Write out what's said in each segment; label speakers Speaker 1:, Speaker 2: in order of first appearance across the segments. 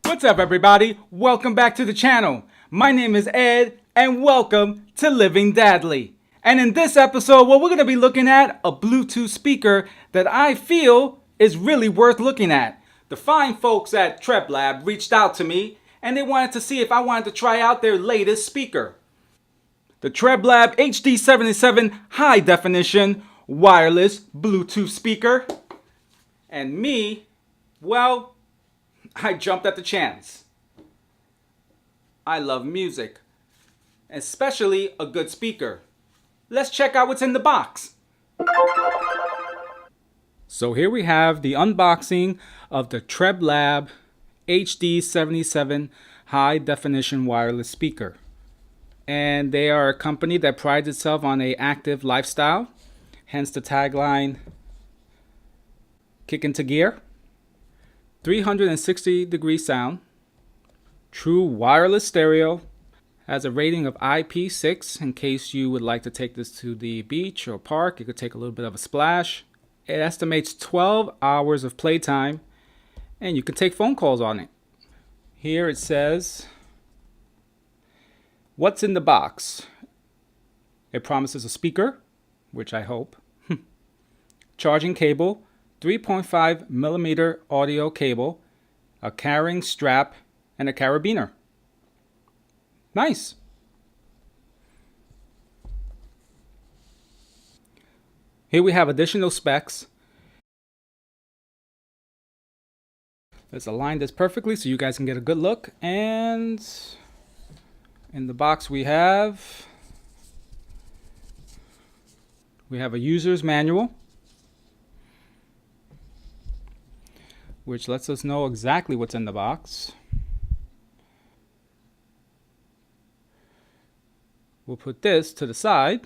Speaker 1: What's up, everybody? Welcome back to the channel. My name is Ed and welcome to Living Dadly. And in this episode, well, we're going to be looking at a Bluetooth speaker that I feel is really worth looking at. The fine folks at TrebLab reached out to me and they wanted to see if I wanted to try out their latest speaker. The TrebLab HD77 High Definition Wireless Bluetooth speaker. And me, well, I jumped at the chance. I love music, especially a good speaker. Let's check out what's in the box. So here we have the unboxing of the TrebLab HD77 High Definition Wireless speaker. And they are a company that prides itself on an active lifestyle, hence the tagline, kick into gear. 360-degree sound, true wireless stereo, has a rating of IP6 in case you would like to take this to the beach or park. You could take a little bit of a splash. It estimates 12 hours of playtime, and you can take phone calls on it. Here it says, what's in the box? It promises a speaker, which I hope, charging cable, 3.5 millimeter audio cable, a carrying strap, and a carabiner. Nice. Here we have additional specs. Let's align this perfectly so you guys can get a good look. And in the box we have a user's manual, which lets us know exactly what's in the box. We'll put this to the side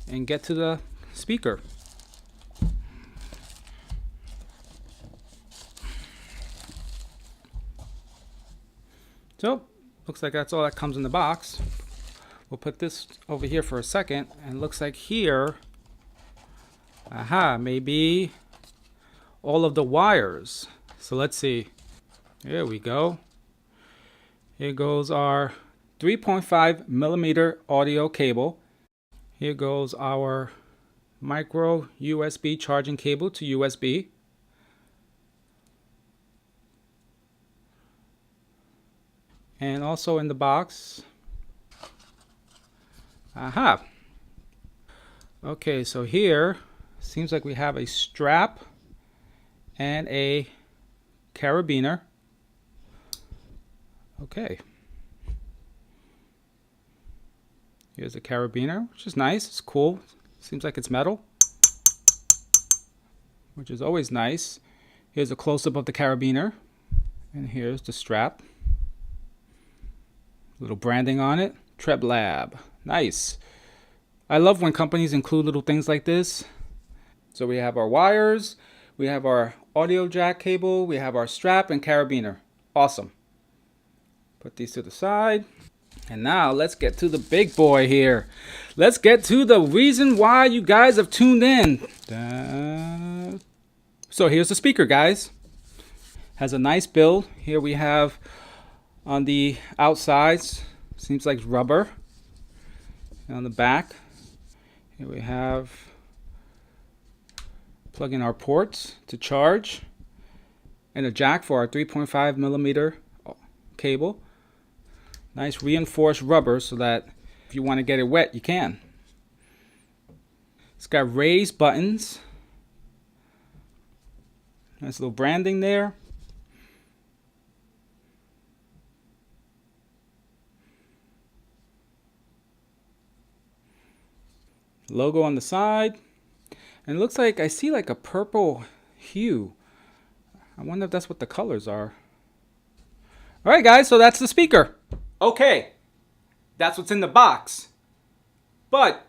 Speaker 1: and get to the speaker. So, looks like that's all that comes in the box. We'll put this over here for a second, and looks like here, maybe all of the wires. So let's see. There we go. Here goes our 3.5 millimeter audio cable. Here goes our micro USB charging cable to USB. And also in the box, okay, so here seems like we have a strap and a carabiner. Okay. Here's the carabiner, which is nice. It's cool. Seems like it's metal, which is always nice. Here's a close-up of the carabiner. And here's the strap. Little branding on it. TrebLab. Nice. I love when companies include little things like this. So we have our wires. We have our audio jack cable, we have our strap and carabiner. Awesome. Put these to the side. And now let's get to the big boy here. Let's get to the reason why you guys have tuned in. So here's the speaker, guys. Has a nice build. Here we have on the outsides, seems like rubber. And on the back, here we have plug in our ports to charge, and a jack for our 3.5 millimeter cable. Nice reinforced rubber so that if you want to get it wet, you can. It's got raised buttons. Nice little branding there. Logo on the side. And it looks like I see like a purple hue. I wonder if that's what the colors are. Alright guys, so that's the speaker. Okay, that's what's in the box. But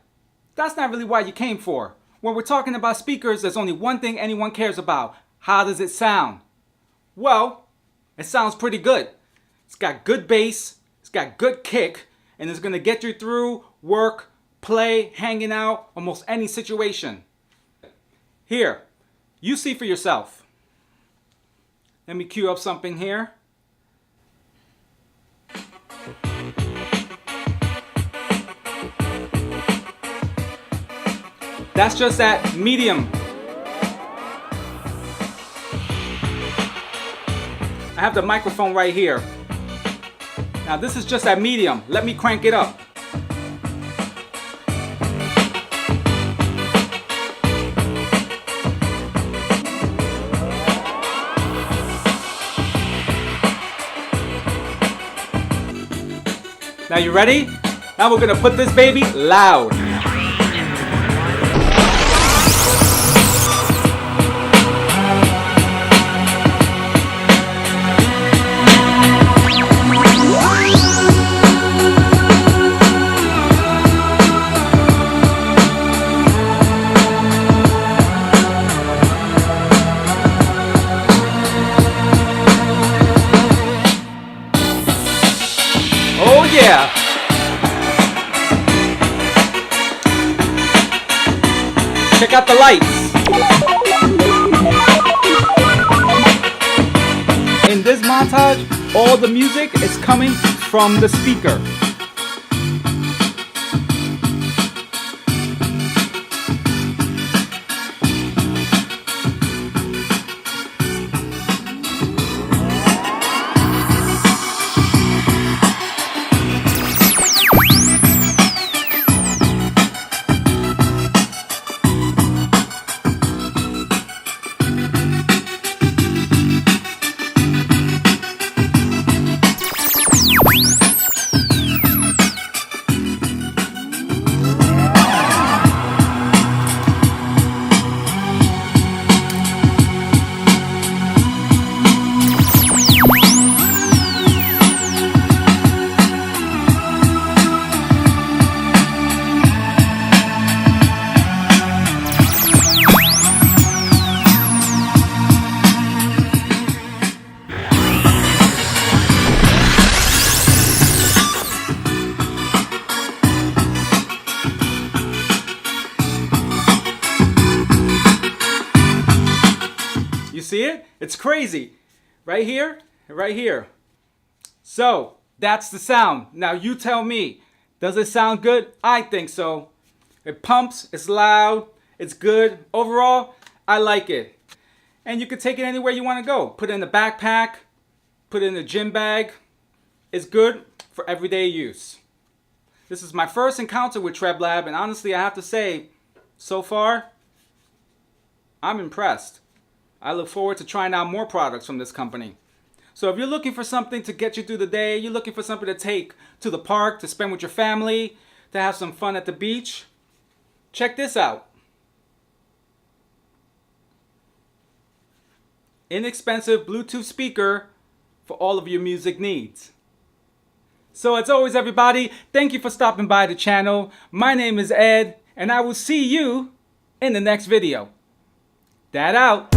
Speaker 1: that's not really what you came for. When we're talking about speakers, there's only one thing anyone cares about. How does it sound? Well, it sounds pretty good. It's got good bass, it's got good kick, and it's going to get you through work, play, hanging out, almost any situation. Here, you see for yourself. Let me cue up something here. That's just at medium. I have the microphone right here. Now this is just at medium. Let me crank it up. Now you ready? Now we're gonna put this baby loud. Oh yeah! Check out the lights. In this montage, all the music is coming from the speaker. You see it? It's crazy. Right here, right here. So, that's the sound. Now you tell me, does it sound good? I think so. It pumps, it's loud, it's good. Overall, I like it. And you can take it anywhere you want to go. Put it in the backpack, put it in the gym bag. It's good for everyday use. This is my first encounter with TrebLab, and honestly, I have to say, so far, I'm impressed. I look forward to trying out more products from this company. So if you're looking for something to get you through the day, you're looking for something to take to the park, to spend with your family, to have some fun at the beach, check this out. Inexpensive Bluetooth speaker for all of your music needs. So as always, everybody, thank you for stopping by the channel. My name is Ed, and I will see you in the next video. Dad out.